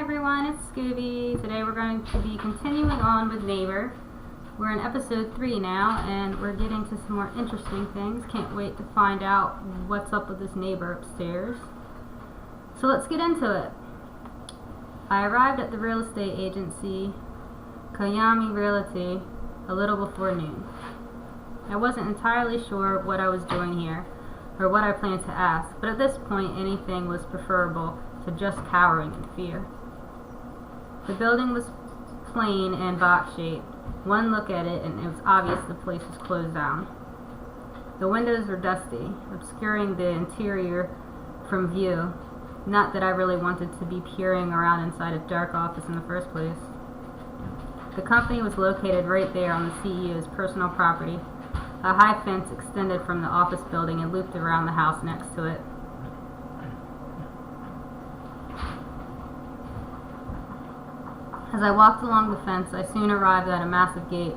everyone, it's Scooby. Today we're going to be continuing on with Neighbor. We're in episode 3 now, and we're getting to some more interesting things. Can't wait to find out what's up with this neighbor upstairs. So let's get into it. I arrived at the real estate agency, Koyami Realty, a little before noon. I wasn't entirely sure what I was doing here, or what I planned to ask, but at this point anything was preferable to just cowering in fear. The building was plain and box-shaped. One look at it and it was obvious the place was closed down. The windows were dusty, obscuring the interior from view. Not that I really wanted to be peering around inside a dark office in the first place. The company was located right there on the CEO's personal property. A high fence extended from the office building and looped around the house next to it. As I walked along the fence, I soon arrived at a massive gate,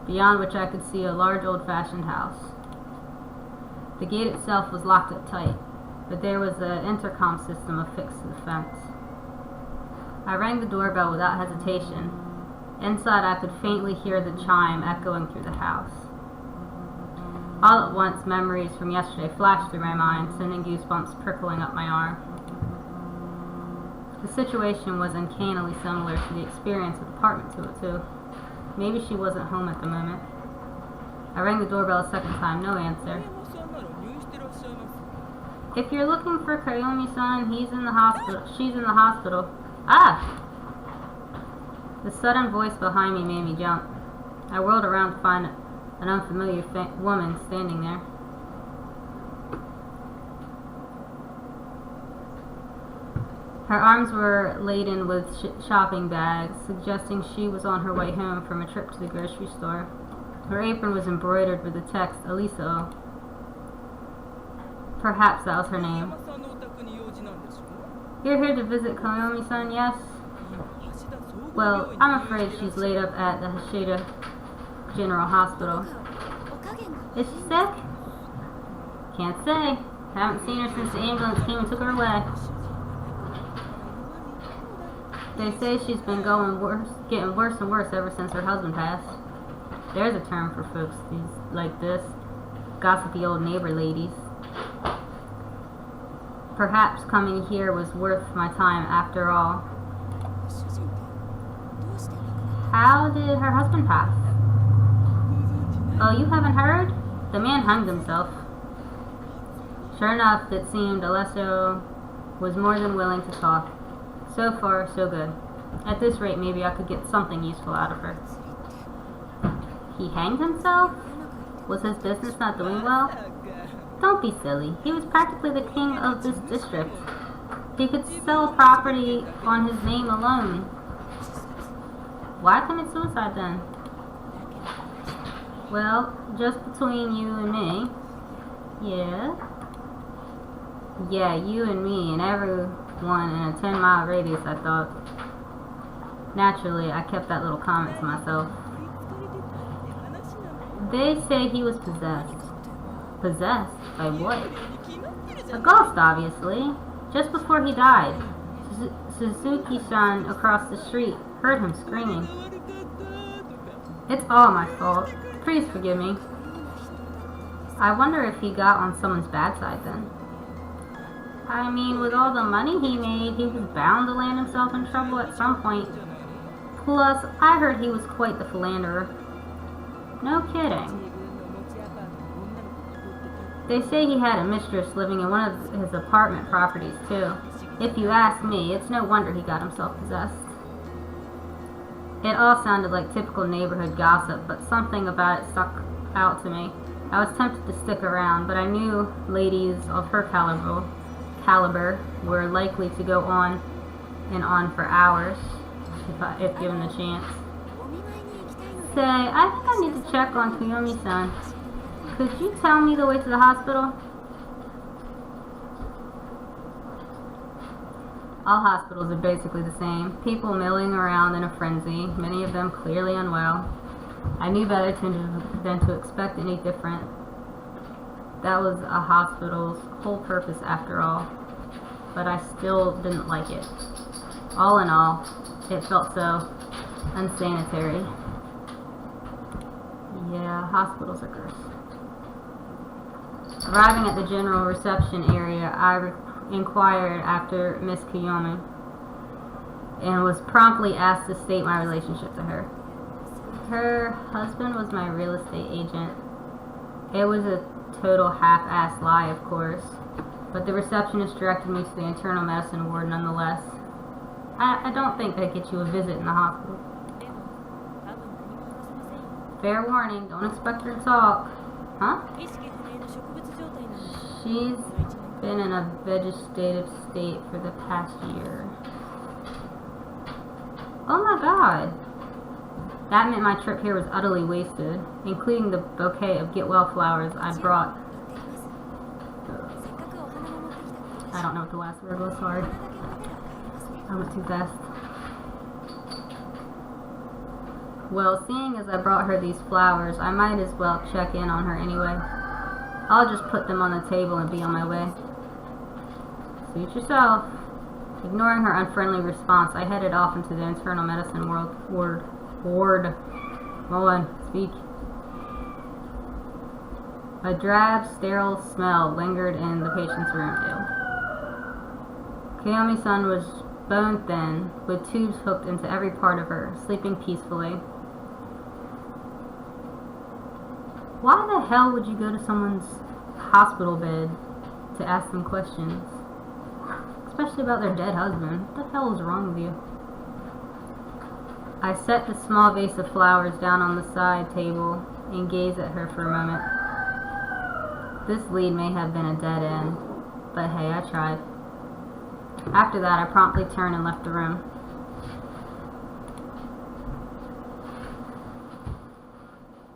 beyond which I could see a large old-fashioned house. The gate itself was locked up tight, but there was an intercom system affixed to the fence. I rang the doorbell without hesitation. Inside, I could faintly hear the chime echoing through the house. All at once, memories from yesterday flashed through my mind, sending goosebumps prickling up my arm. The situation was uncannily similar to the experience with apartment 202. Maybe she wasn't home at the moment. I rang the doorbell a second time, no answer. If you're looking for Kayomi-san, he's in the hospital. She's in the hospital. Ah! The sudden voice behind me made me jump. I whirled around to find an unfamiliar woman standing there. Her arms were laden with shopping bags, suggesting she was on her way home from a trip to the grocery store. Her apron was embroidered with the text, Aliso. Perhaps that was her name. You're here to visit Koyomi-san, yes? Well, I'm afraid she's laid up at the Hashida General Hospital. Is she sick? Can't say. Haven't seen her since the ambulance came and took her away. They say she's been getting worse and worse ever since her husband passed. There's a term for folks like this. Gossipy old neighbor ladies. Perhaps coming here was worth my time after all. How did her husband pass? Oh, you haven't heard? The man hanged himself. Sure enough, it seemed Alessio was more than willing to talk. So far, so good. At this rate, maybe I could get something useful out of her. He hanged himself? Was his business not doing well? Don't be silly. He was practically the king of this district. He could sell property on his name alone. Why commit suicide then? Well, just between you and me. Yeah, you and me and everyone in a 10-mile radius, I thought. Naturally, I kept that little comment to myself. They say he was possessed. Possessed? By what? A ghost, obviously. Just before he died, Suzuki-san across the street heard him screaming. It's all my fault. Please forgive me. I wonder if he got on someone's bad side then. I mean, with all the money he made, he was bound to land himself in trouble at some point. Plus, I heard he was quite the philanderer. No kidding. They say he had a mistress living in one of his apartment properties, too. If you ask me, it's no wonder he got himself possessed. It all sounded like typical neighborhood gossip, but something about it stuck out to me. I was tempted to stick around, but I knew ladies of her caliber were likely to go on and on for hours, if given the chance. Say, I think I need to check on Koyomi-san. Could you tell me the way to the hospital? All hospitals are basically the same. People milling around in a frenzy, many of them clearly unwell. I knew better than to expect any different. That was a hospital's whole purpose after all. But I still didn't like it. All in all, it felt so unsanitary. Yeah, hospitals are gross. Arriving at the general reception area, I inquired after Miss Kiyomi and was promptly asked to state my relationship to her. Her husband was my real estate agent. It was a total half-assed lie, of course, but the receptionist directed me to the internal medicine ward nonetheless. I don't think that gets you a visit in the hospital. Fair warning, don't expect her to talk. Huh? She's been in a vegetative state for the past year. Oh my god. That meant my trip here was utterly wasted, including the bouquet of get well flowers I brought. I don't know what the last word was, sorry. I went too fast. Well, seeing as I brought her these flowers, I might as well check in on her anyway. I'll just put them on the table and be on my way. Suit yourself. Ignoring her unfriendly response, I headed off into the internal medicine ward. Come on, speak. A drab, sterile smell lingered in the patient's room. Kiyomi-san was bone thin, with tubes hooked into every part of her, sleeping peacefully. Why the hell would you go to someone's hospital bed to ask them questions? Especially about their dead husband. What the hell is wrong with you? I set the small vase of flowers down on the side table and gazed at her for a moment. This lead may have been a dead end, but hey, I tried. After that, I promptly turned and left the room.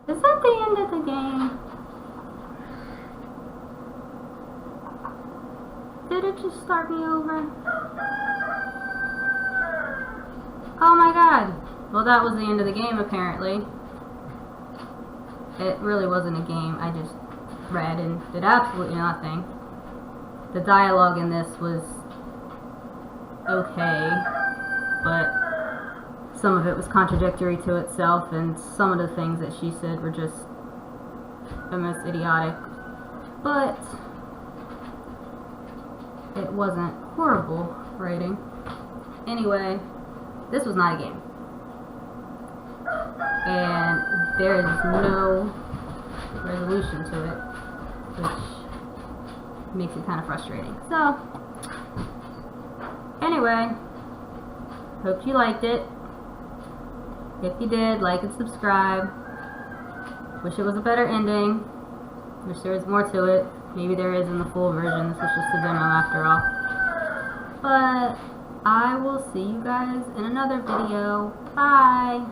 Is that the end of the game? Did it just start me over? Oh my god. Well, that was the end of the game, apparently. It really wasn't a game. I just read and did absolutely nothing. The dialogue in this was okay, but some of it was contradictory to itself, and some of the things that she said were just the most idiotic. But it wasn't horrible writing. Anyway, this was not a game. And there is no resolution to it, which makes it kind of frustrating. So, anyway, hope you liked it. If you did, like and subscribe. Wish it was a better ending. Wish there was more to it. Maybe there is in the full version. This was just a demo after all. But I will see you guys in another video. Bye!